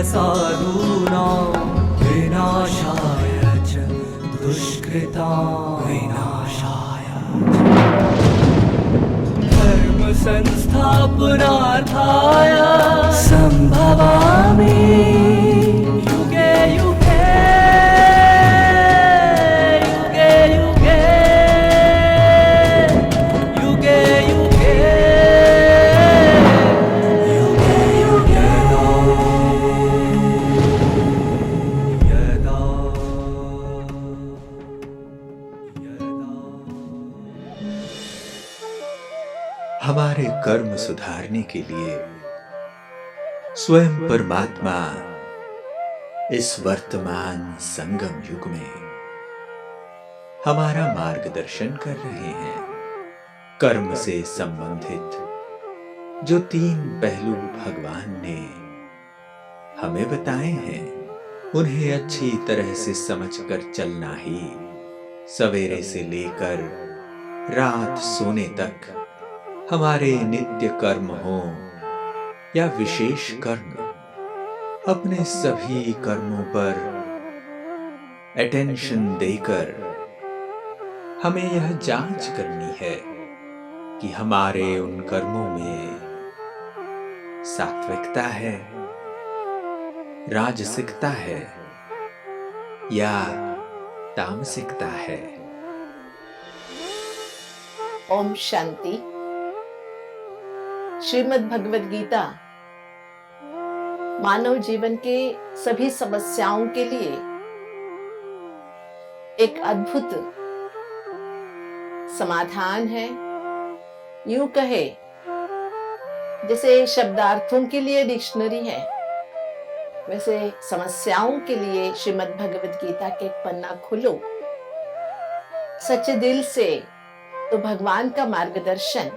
साधूनां विनाशाय च दुष्कृतां विनाशाय धर्म संस्थापनार्थाय संभवामि युगे युगे युगे युगे युगे युगे युगे यदा हमारे कर्म सुधारने के लिए स्वयं परमात्मा इस वर्तमान संगम युग में हमारा मार्गदर्शन कर रहे हैं। कर्म से संबंधित जो 3 पहलू भगवान ने हमें बताए हैं, उन्हें अच्छी तरह से समझकर चलना ही सवेरे से लेकर रात सोने तक हमारे नित्य कर्म हो या विशेष कर्म, अपने सभी कर्मों पर अटेंशन देकर हमें यह जांच करनी है कि हमारे उन कर्मों में सात्विकता है, राजसिकता है या तामसिकता है। ओम शांति। श्रीमद् भगवद गीता मानव जीवन के सभी समस्याओं के लिए एक अद्भुत समाधान है। यूं कहे जैसे शब्दार्थों के लिए डिक्शनरी है, वैसे समस्याओं के लिए श्रीमद् भगवद गीता के एक पन्ना खोलो, सच्चे दिल से, तो भगवान का मार्गदर्शन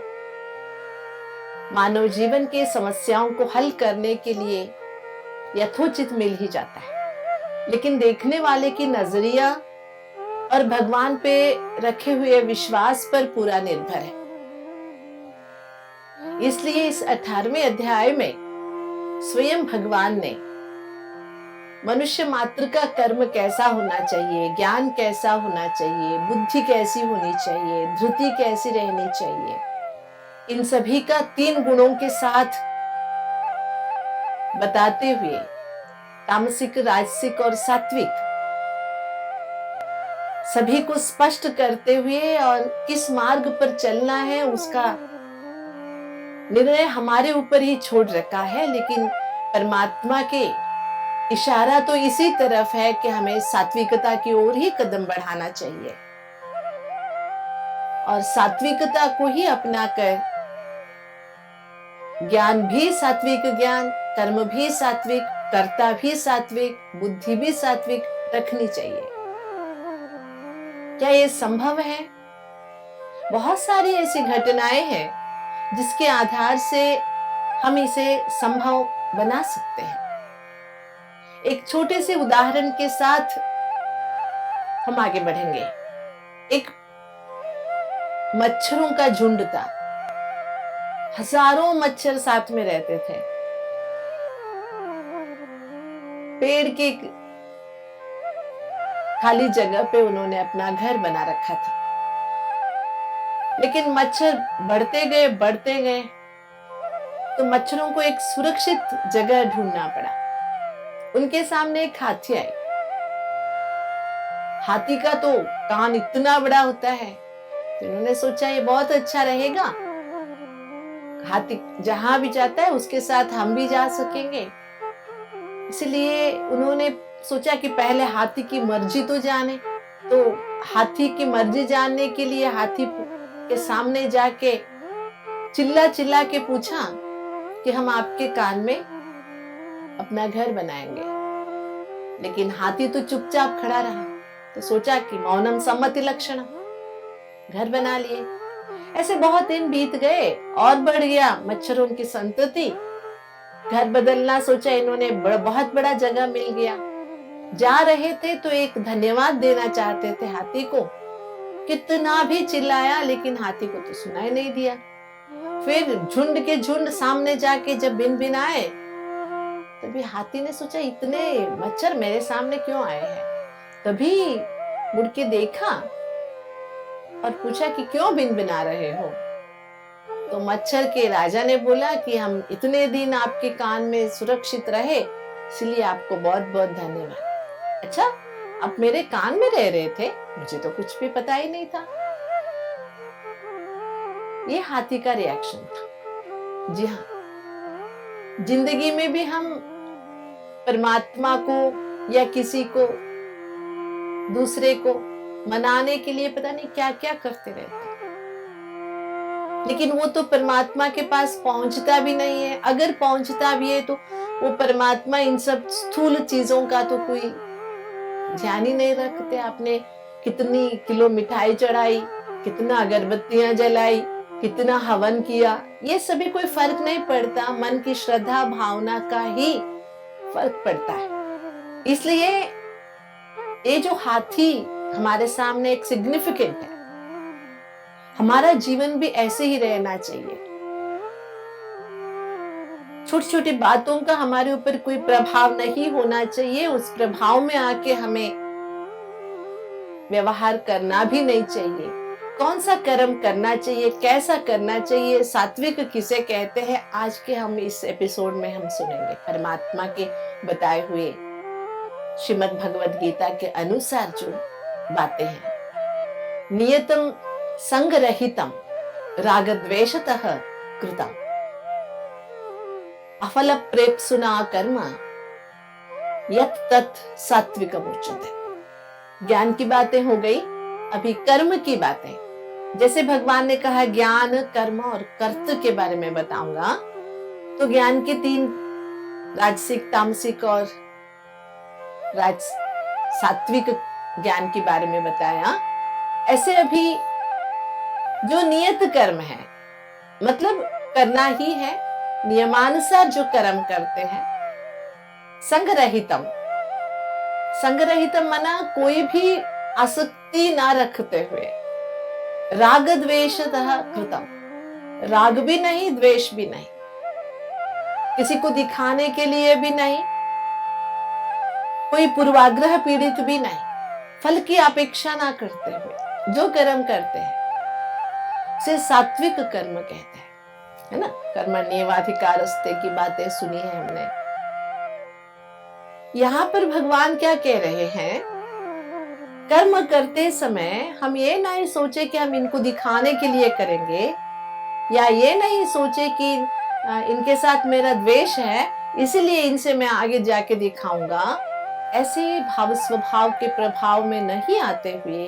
मानव जीवन के समस्याओं को हल करने के लिए यथोचित मिल ही जाता है। लेकिन देखने वाले की नजरिया और भगवान पे रखे हुए विश्वास पर पूरा निर्भर है। इसलिए इस 18वें अध्याय में स्वयं भगवान ने मनुष्य मात्र का कर्म कैसा होना चाहिए, ज्ञान कैसा होना चाहिए, बुद्धि कैसी होनी चाहिए, धृति कैसी रहनी चाहिए, इन सभी का 3 गुणों के साथ बताते हुए तामसिक, राजसिक और सात्विक सभी को स्पष्ट करते हुए और किस मार्ग पर चलना है उसका निर्णय हमारे ऊपर ही छोड़ रखा है। लेकिन परमात्मा के इशारा तो इसी तरफ है कि हमें सात्विकता की ओर ही कदम बढ़ाना चाहिए और सात्विकता को ही अपनाकर ज्ञान भी सात्विक ज्ञान, कर्म भी सात्विक, कर्ता भी सात्विक, बुद्धि भी सात्विक रखनी चाहिए। क्या ये संभव है? बहुत सारी ऐसी घटनाएं हैं जिसके आधार से हम इसे संभव बना सकते हैं। एक छोटे से उदाहरण के साथ हम आगे बढ़ेंगे। एक मच्छरों का झुंड था, हजारों मच्छर साथ में रहते थे। पेड़ की खाली जगह पे उन्होंने अपना घर बना रखा था। लेकिन मच्छर बढ़ते गए तो मच्छरों को एक सुरक्षित जगह ढूंढना पड़ा। उनके सामने एक हाथी आई। हाथी का तो कान इतना बड़ा होता है, तो उन्होंने सोचा ये बहुत अच्छा रहेगा, हाथी जहां भी जाता है उसके साथ हम भी जा सकेंगे। इसलिए उन्होंने सोचा कि पहले हाथी की मर्जी तो जाने। तो हाथी की मर्जी जानने के लिए हाथी के सामने जाके चिल्ला के पूछा कि हम आपके कान में अपना घर बनाएंगे। लेकिन हाथी तो चुपचाप खड़ा रहा। तो सोचा कि मौनम सम्मति लक्षणम, घर बना लिए। ऐसे बहुत दिन बीत गए और बढ़ गया मच्छरों की संतति। घर बदलना सोचा इन्होंने, बहुत बड़ा जगह मिल गया। जा रहे थे तो एक धन्यवाद देना चाहते थे हाथी को। कितना भी चिल्लाया लेकिन हाथी को तो सुनाई नहीं दिया। फिर झुंड के झुंड सामने जाके जब बिन बिन आए तभी हाथी ने सोचा इतने मच्छर मेरे सामने क्यों आए हैं। तभी मुड़ के देखा और पूछा कि क्यों भिनभिना रहे हो। तो मच्छर के राजा ने बोला कि हम इतने दिन आपके कान में सुरक्षित रहे, इसलिए आपको बहुत बहुत धन्यवाद। अच्छा, आप मेरे कान में रह रहे थे, मुझे तो कुछ भी पता ही नहीं था। ये हाथी का रिएक्शन था। जी हाँ, जिंदगी में भी हम परमात्मा को या किसी को, दूसरे को मनाने के लिए पता नहीं क्या क्या करते रहते हैं, लेकिन वो तो परमात्मा के पास पहुंचता भी नहीं है। अगर पहुंचता भी है तो वो परमात्मा इन सब स्थूल चीजों का तो कोई ध्यान ही नहीं रखते। आपने कितनी किलो मिठाई चढ़ाई, कितना अगरबत्तियां जलाई, कितना हवन किया, ये सभी कोई फर्क नहीं पड़ता। मन की श्रद्धा भावना का ही फर्क पड़ता है। इसलिए ये जो हाथी हमारे सामने एक सिग्निफिकेंट है। हमारा जीवन भी ऐसे ही रहना चाहिए। छोटी छोटी बातों का हमारे ऊपर कोई प्रभाव नहीं होना चाहिए। उस प्रभाव में आके हमें व्यवहार करना भी नहीं चाहिए। कौन सा कर्म करना चाहिए, कैसा करना चाहिए, सात्विक किसे कहते हैं, आज के हम इस एपिसोड में हम सुनेंगे। परमात्मा के बताए हुए श्रीमद् भगवद गीता के अनुसार जो बातें हैं। नियतम संगरहितम रागद्वेषतः कृतम अफल प्रेप्सुना कर्म यत् तत् सात्विकम् उच्यते। ज्ञान की बातें हो गई, अभी कर्म की बातें। जैसे भगवान ने कहा ज्ञान, कर्म और कर्त के बारे में बताऊंगा, तो ज्ञान के 3 राजसिक, तामसिक और सात्विक ज्ञान के बारे में बताया। ऐसे अभी जो नियत कर्म है, मतलब करना ही है, नियमानुसार जो कर्म करते हैं। संगरहितम, संगरहितम मना कोई भी आसक्ति ना रखते हुए, राग द्वेषतः कृतम, राग भी नहीं द्वेष भी नहीं, किसी को दिखाने के लिए भी नहीं, कोई पूर्वाग्रह पीड़ित भी नहीं, फल की अपेक्षा ना करते हुए जो कर्म करते हैं उसे सात्विक कर्म कहते हैं, है ना। कर्मण्येवाधिकारस्ते की बातें सुनी है हमने। यहाँ पर भगवान क्या कह रहे हैं, कर्म करते समय हम ये नहीं सोचे कि हम इनको दिखाने के लिए करेंगे, या ये नहीं सोचे कि इनके साथ मेरा द्वेष है इसीलिए इनसे मैं आगे जाके दिखाऊंगा। ऐसे भाव स्वभाव के प्रभाव में नहीं आते हुए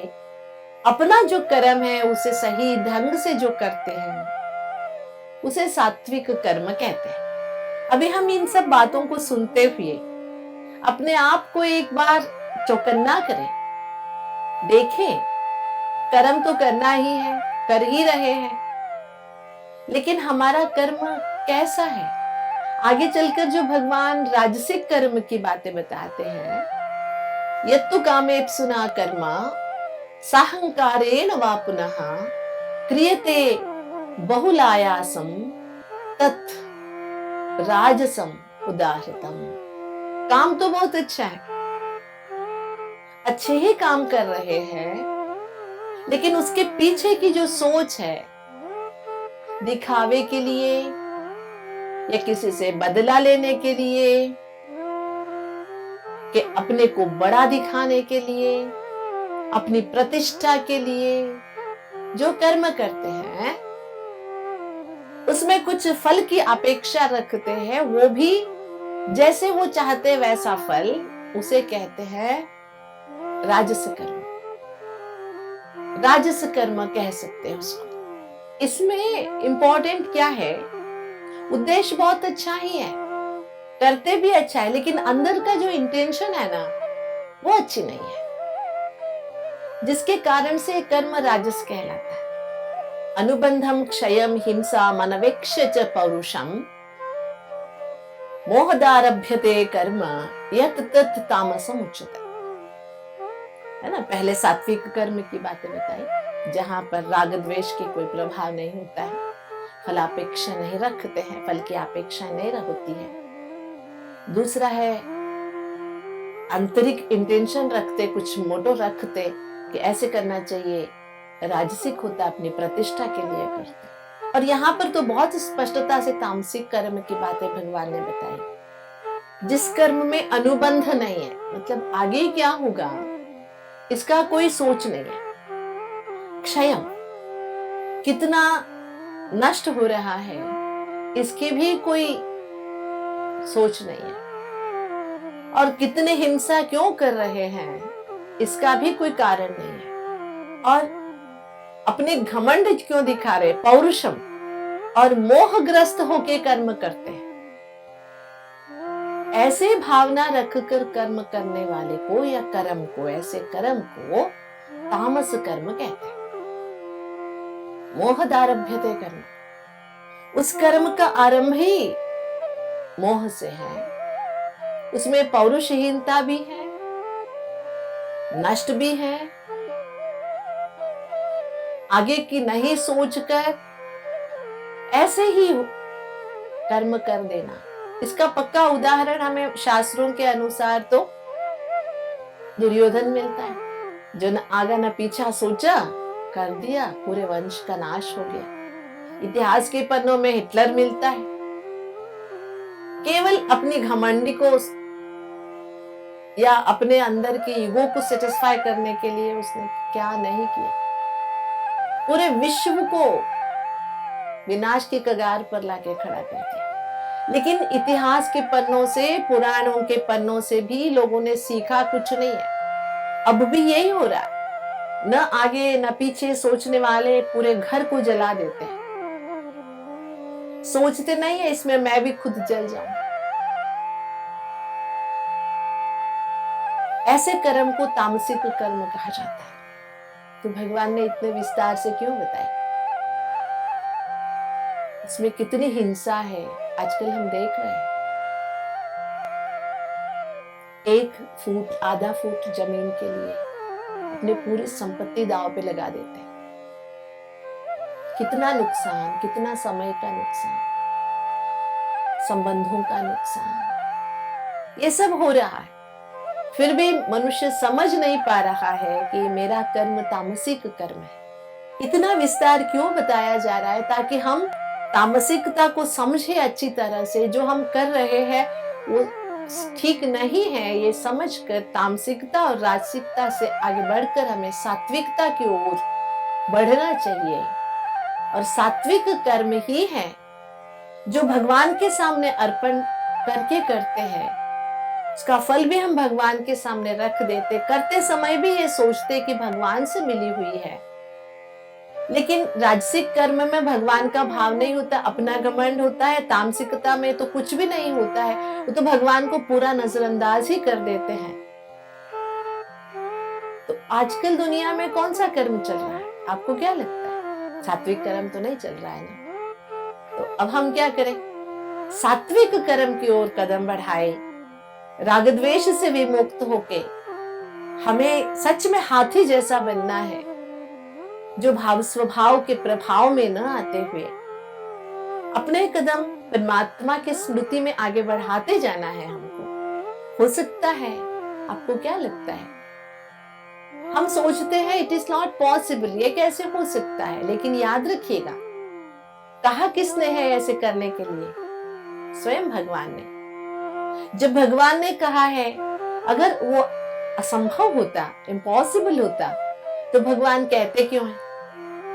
अपना जो कर्म है उसे सही ढंग से जो करते हैं उसे सात्विक कर्म कहते हैं। अभी हम इन सब बातों को सुनते हुए अपने आप को एक बार चौकन्ना करें, देखें कर्म तो करना ही है, कर ही रहे हैं, लेकिन हमारा कर्म कैसा है। आगे चलकर जो भगवान राजसिक कर्म की बातें बताते हैं, यत्तु कामेप्सुना कर्म साहंकारेण वा पुनः क्रियते बहुलायासम तत् राजसम उदाहृतम। काम तो बहुत अच्छा है, अच्छे ही काम कर रहे हैं, लेकिन उसके पीछे की जो सोच है, दिखावे के लिए या किसी से बदला लेने के लिए, कि अपने को बड़ा दिखाने के लिए, अपनी प्रतिष्ठा के लिए जो कर्म करते हैं उसमें कुछ फल की अपेक्षा रखते हैं, वो भी जैसे वो चाहते वैसा फल, उसे कहते हैं राजस कर्म। राजस कर्म कह सकते हैं उसको। इसमें इंपॉर्टेंट क्या है, उद्देश्य बहुत अच्छा ही है, करते भी अच्छा है, लेकिन अंदर का जो इंटेंशन है ना वो अच्छी नहीं है, जिसके कारण से कर्म राजस कहलाता है। अनुबंधम क्षयम हिंसा मनवेक्ष्य च पौरुषम मोहदारभ्यते कर्म यत् तत् तामसम उच्यते। है ना, पहले सात्विक कर्म की बातें बताई, जहां पर राग द्वेष की कोई प्रभाव नहीं होता है, फलापेक्षा नहीं रखते हैं, फल की अपेक्षा नहीं होती है। दूसरा है आंतरिक इंटेंशन रखते, कुछ मोटो रखते कि ऐसे करना चाहिए। राजसिक होता अपनी प्रतिष्ठा के लिए करते। और यहाँ पर तो बहुत स्पष्टता से तामसिक कर्म की बातें भगवान ने बताई। जिस कर्म में अनुबंध नहीं है, मतलब आगे क्या होगा इसका कोई सोच नहीं है। क्षयम कितना नष्ट हो रहा है इसकी भी कोई सोच नहीं है। और कितने हिंसा क्यों कर रहे हैं इसका भी कोई कारण नहीं है। और अपने घमंड क्यों दिखा रहे, पौरुषम और मोहग्रस्त होके कर्म करते हैं। ऐसे भावना रखकर कर्म करने वाले को या कर्म को, ऐसे कर्म को तामस कर्म कहते हैं। मोहदारभ्यते कर्म, उस कर्म का आरंभ ही मोह से है। उसमें पौरुषहीनता भी है, नष्ट भी है, आगे की नहीं सोचकर ऐसे ही कर्म कर देना। इसका पक्का उदाहरण हमें शास्त्रों के अनुसार तो दुर्योधन मिलता है, जो न आगा न पीछा सोचा, कर दिया, पूरे वंश का नाश हो गया। इतिहास के पन्नों में हिटलर मिलता है, केवल अपनी घमंडी को या अपने अंदर के ईगो को सेटिस्फाई करने के लिए उसने क्या नहीं किया, पूरे विश्व को विनाश की कगार पर लाके खड़ा कर दिया। लेकिन इतिहास के पन्नों से, पुराणों के पन्नों से भी लोगों ने सीखा कुछ नहीं है। अब भी यही हो रहा है, न आगे न पीछे सोचने वाले पूरे घर को जला देते हैं। सोचते नहीं है इसमें मैं भी खुद जल जाऊं। ऐसे कर्म को तामसिक कर्म कहा जाता है। तो भगवान ने इतने विस्तार से क्यों बताया? इसमें कितनी हिंसा है आजकल हम देख रहे हैं। 1 फुट, आधा फुट जमीन के लिए अपनी पूरी संपत्ति दांव पे लगा देते हैं। कितना नुकसान, कितना समय का नुकसान, संबंधों का नुकसान, ये सब हो रहा है। फिर भी मनुष्य समझ नहीं पा रहा है कि मेरा कर्म तामसिक कर्म है। इतना विस्तार क्यों बताया जा रहा है? ताकि हम तामसिकता को समझे अच्छी तरह से। जो हम कर रहे हैं वो ठीक नहीं है, ये समझकर तामसिकता और राजसिकता से आगे बढ़कर हमें सात्विकता की ओर बढ़ना चाहिए। और सात्विक कर्म ही है जो भगवान के सामने अर्पण करके करते हैं। उसका फल भी हम भगवान के सामने रख देते, करते समय भी ये सोचते कि भगवान से मिली हुई है। लेकिन राजसिक कर्म में भगवान का भाव नहीं होता, अपना घमंड होता है। तामसिकता में तो कुछ भी नहीं होता है, वो तो भगवान को पूरा नजरअंदाज ही कर देते हैं। तो आजकल दुनिया में कौन सा कर्म चल रहा है? आपको क्या लगता है? सात्विक कर्म तो नहीं चल रहा है ना। तो अब हम क्या करें? सात्विक कर्म की ओर कदम बढ़ाए, राग द्वेष से विमुक्त होके हमें सच में हाथी जैसा बनना है, जो भाव स्वभाव के प्रभाव में न आते हुए अपने कदम परमात्मा के स्मृति में आगे बढ़ाते जाना है हमको। हो सकता है? आपको क्या लगता है? हम सोचते हैं इट इज नॉट पॉसिबल, ये कैसे हो सकता है? लेकिन याद रखिएगा, कहा किसने है ऐसे करने के लिए? स्वयं भगवान ने। जब भगवान ने कहा है, अगर वो असंभव होता, इम्पॉसिबल होता, तो भगवान कहते क्यों है?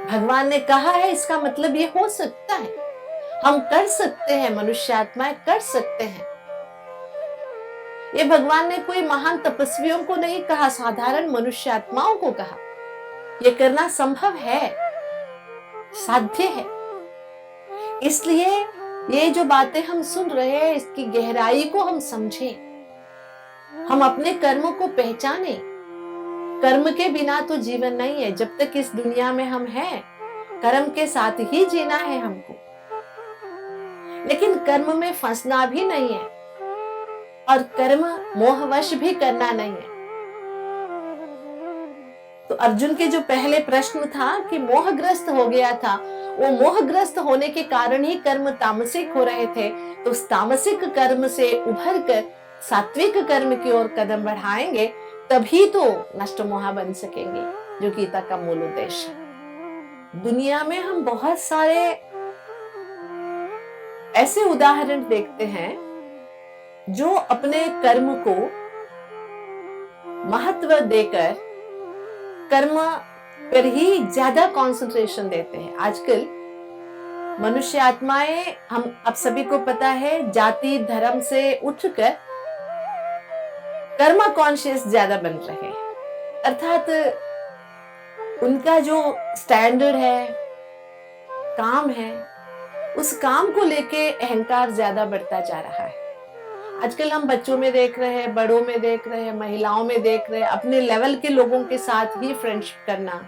भगवान ने कहा है, इसका मतलब ये हो सकता है, हम कर सकते हैं, मनुष्यात्माएं कर सकते हैं। ये भगवान ने कोई महान तपस्वियों को नहीं कहा, साधारण मनुष्यात्माओं को कहा। ये करना संभव है, साध्य है। इसलिए ये जो बातें हम सुन रहे हैं, इसकी गहराई को हम समझें, हम अपने कर्मों को पहचानें। कर्म के बिना तो जीवन नहीं है। जब तक इस दुनिया में हम हैं, कर्म के साथ ही जीना है हमको। लेकिन कर्म में फंसना भी नहीं है और कर्म मोहवश भी करना नहीं है। तो तो अर्जुन के जो पहले प्रश्न था कि मोहग्रस्त हो गया था, वो मोहग्रस्त होने के कारण ही कर्म तामसिक हो रहे थे। तो उस तामसिक कर्म से उभर कर सात्विक कर्म की ओर कदम बढ़ाएंगे, तभी तो नष्ट मोहा बन सकेंगे, जो गीता का मूल उद्देश्य है। दुनिया में हम बहुत सारे ऐसे उदाहरण देखते हैं जो अपने कर्म को महत्व देकर कर्म पर ही ज्यादा कंसंट्रेशन देते हैं। आजकल मनुष्य आत्माएं, हम आप सभी को पता है, जाति धर्म से उठकर कर्मा कॉन्शियस ज्यादा बन रहे हैं। अर्थात उनका जो स्टैंडर्ड है, काम है, उस काम को लेके अहंकार ज्यादा बढ़ता जा रहा है। आजकल हम बच्चों में देख रहे हैं, बड़ों में देख रहे हैं, महिलाओं में देख रहे हैं, अपने लेवल के लोगों के साथ ही फ्रेंडशिप करना,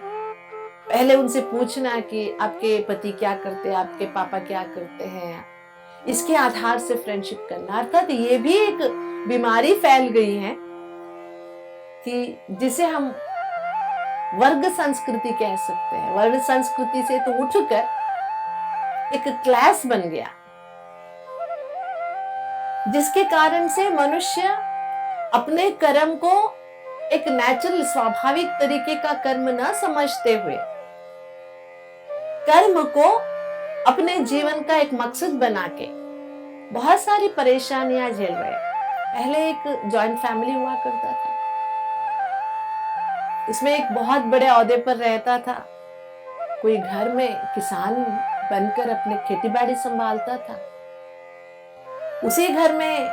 पहले उनसे पूछना कि आपके पति क्या करते हैं, आपके पापा क्या करते हैं, इसके आधार से फ्रेंडशिप करना। अर्थात ये भी एक बीमारी फैल गई है कि जिसे हम वर्ग संस्कृति कह सकते हैं। वर्ग संस्कृति से तो उठकर एक क्लास बन गया, जिसके कारण से मनुष्य अपने कर्म को एक नेचुरल स्वाभाविक तरीके का कर्म न समझते हुए कर्म को अपने जीवन का एक मकसद बना के बहुत सारी परेशानियां झेल रहे हैं। पहले एक जॉइंट फैमिली हुआ करता था, इसमें एक बहुत बड़े ओहदे पर रहता था कोई, घर में किसान बनकर अपने खेती बाड़ी संभालता था। उसी घर में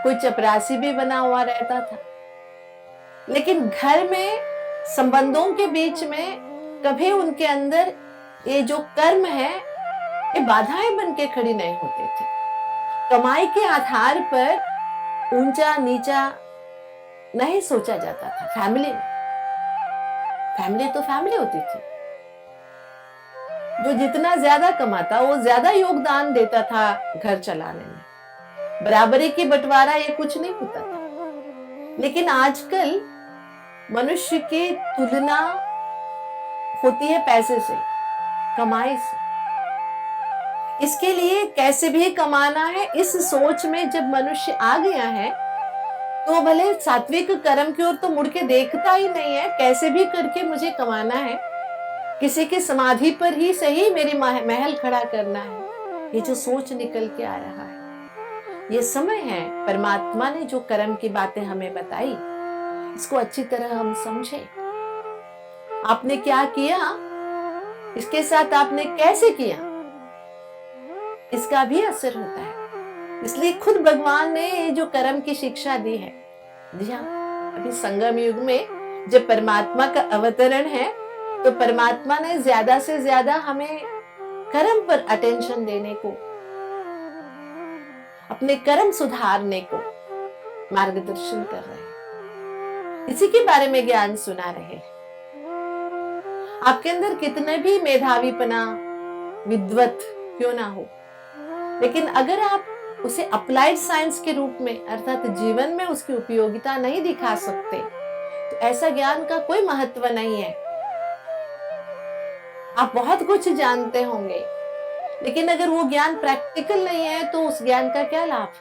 कोई चपरासी भी बना हुआ रहता था। लेकिन घर में संबंधों के बीच में कभी उनके अंदर ये जो कर्म है, ये बाधाएं बन के खड़ी नहीं होती थी। कमाई के आधार पर ऊंचा नीचा नहीं सोचा जाता था। फैमिली में फैमिली तो फैमिली होती थी, जो जितना ज्यादा कमाता वो ज्यादा योगदान देता था घर चलाने में। बराबरी की बंटवारा ये कुछ नहीं होता था। लेकिन आजकल मनुष्य की तुलना होती है पैसे से, कमाई से। इसके लिए कैसे भी कमाना है, इस सोच में जब मनुष्य आ गया है, तो भले सात्विक कर्म की ओर तो मुड़ के देखता ही नहीं है। कैसे भी करके मुझे कमाना है, किसी की समाधि पर ही सही मेरी महल खड़ा करना है, ये जो सोच निकल के आ रहा है। ये समय है, परमात्मा ने जो कर्म की बातें हमें बताई, इसको अच्छी तरह हम समझे। आपने क्या किया, इसके साथ आपने कैसे किया, इसका भी असर होता है। इसलिए खुद भगवान ने ये जो कर्म की शिक्षा दी है। जी हाँ, अभी संगम युग में जब परमात्मा का अवतरण है, तो परमात्मा ने ज्यादा से ज्यादा हमें कर्म पर अटेंशन देने को, अपने कर्म सुधारने को मार्गदर्शन कर रहे हैं। इसी के बारे में ज्ञान सुना रहे हैं। आपके अंदर कितने भी मेधावीपना, विद्वत क्यों ना हो, लेकिन अगर आप उसे अप्लाइड साइंस के रूप में, अर्थात जीवन में उसकी उपयोगिता नहीं दिखा सकते, तो ऐसा ज्ञान का कोई महत्व नहीं है। आप बहुत कुछ जानते होंगे, लेकिन अगर वो ज्ञान प्रैक्टिकल नहीं है, तो उस ज्ञान का क्या लाभ।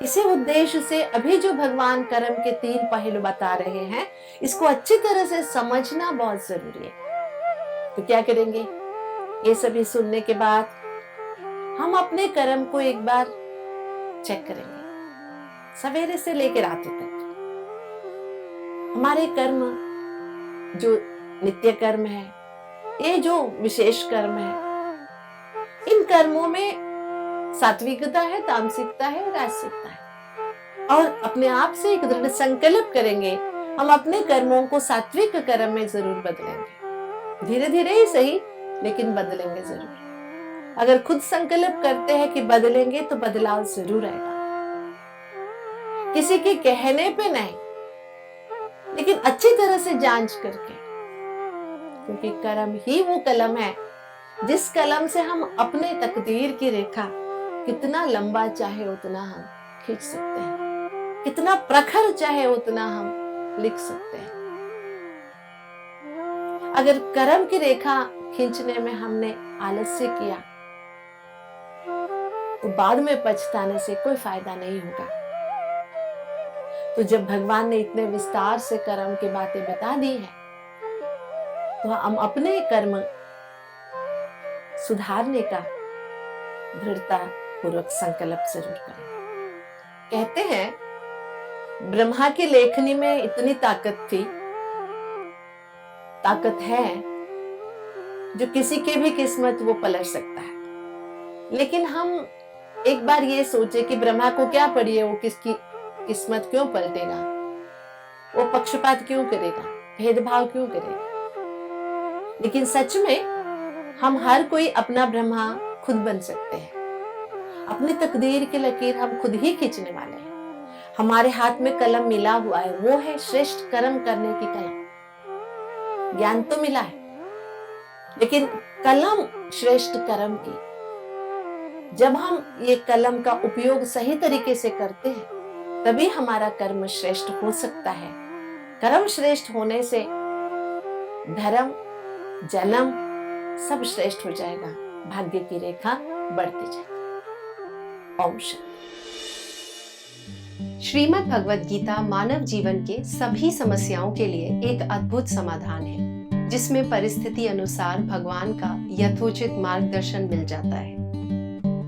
इसी उद्देश्य से अभी जो भगवान कर्म के 3 पहलू बता रहे हैं, इसको अच्छी तरह से समझना बहुत जरूरी है। तो क्या करेंगे, ये सभी सुनने के बाद हम अपने कर्म को एक बार चेक करेंगे, सवेरे से लेकर रात तक। हमारे कर्म जो नित्य कर्म है, ये जो विशेष कर्म है, इन कर्मों में सात्विकता है, तामसिकता है, राजसिकता है। और अपने आप से एक दृढ़ संकल्प करेंगे, हम अपने कर्मों को सात्विक कर्म में जरूर बदलेंगे। धीरे धीरे ही सही, लेकिन बदलेंगे जरूर। अगर खुद संकल्प करते हैं कि बदलेंगे, तो बदलाव जरूर आएगा। किसी के कहने पे नहीं, लेकिन अच्छी तरह से जांच करके, क्योंकि कर्म ही वो कलम है जिस कलम से हम अपने तकदीर की रेखा कितना लंबा चाहे उतना हम खींच सकते हैं, कितना प्रखर चाहे उतना हम लिख सकते हैं। अगर कर्म की रेखा खींचने में हमने आलस्य किया तो बाद में पछताने से कोई फायदा नहीं होगा। तो जब भगवान ने इतने विस्तार से कर्म की बातें बता दी है तो हम अपने कर्म सुधारने का दृढ़ता पूर्वक संकल्प जरूर करें। कहते हैं ब्रह्मा की लेखनी में इतनी ताकत है जो किसी की भी किस्मत वो पलट सकता है। लेकिन हम एक बार ये सोचे कि ब्रह्मा को क्या पड़ी है, वो किसकी किस्मत क्यों पलटेगा, वो पक्षपात क्यों करेगा, भेदभाव क्यों करेगा। लेकिन सच में हम हर कोई अपना ब्रह्मा खुद बन सकते हैं। अपनी तकदीर की लकीर हम खुद ही खींचने वाले हैं। हमारे हाथ में कलम मिला हुआ है, वो है श्रेष्ठ कर्म करने की कलम। ज्ञान तो मिला है लेकिन कलम श्रेष्ठ कर्म की। जब हम ये कलम का उपयोग सही तरीके से करते हैं तभी हमारा कर्म श्रेष्ठ हो सकता है। कर्म श्रेष्ठ होने से धर्म जन्म सब श्रेष्ठ हो जाएगा, भाग्य की रेखा बढ़ती जाएगी। ओम शांति। श्रीमद् भगवद गीता मानव जीवन के सभी समस्याओं के लिए एक अद्भुत समाधान है जिसमें परिस्थिति अनुसार भगवान का यथोचित मार्गदर्शन मिल जाता है।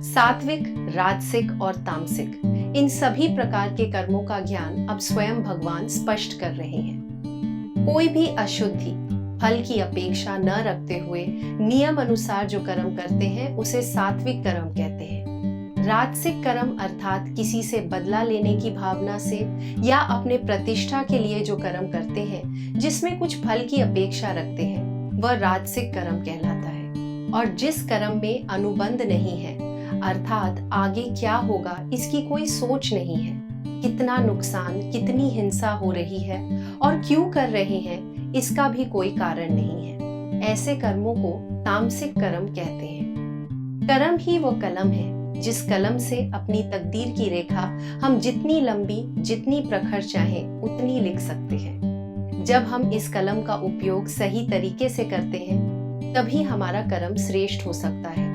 सात्विक, राजसिक और तामसिक इन सभी प्रकार के कर्मों का ज्ञान अब स्वयं भगवान स्पष्ट कर रहे हैं। कोई भी अशुद्धि, फल की अपेक्षा न रखते हुए नियम अनुसार जो कर्म करते हैं उसे सात्विक कर्म कहते हैं। राजसिक कर्म अर्थात किसी से बदला लेने की भावना से या अपने प्रतिष्ठा के लिए जो कर्म करते हैं जिसमें कुछ फल की अपेक्षा रखते हैं वह राजसिक कर्म कहलाता है। और जिस कर्म में अनुबंध नहीं है अर्थात आगे क्या होगा इसकी कोई सोच नहीं है, कितना नुकसान, कितनी हिंसा हो रही है और क्यों कर रहे हैं इसका भी कोई कारण नहीं है, ऐसे कर्मों को तामसिक कर्म कहते हैं। कर्म ही वो कलम है जिस कलम से अपनी तकदीर की रेखा हम जितनी लंबी, जितनी प्रखर चाहें उतनी लिख सकते हैं। जब हम इस कलम का उपयोग सही तरीके से करते हैं तभी हमारा कर्म श्रेष्ठ हो सकता है।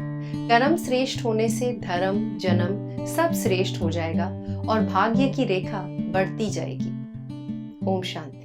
कर्म श्रेष्ठ होने से धर्म, जन्म सब श्रेष्ठ हो जाएगा और भाग्य की रेखा बढ़ती जाएगी। ओम शांति।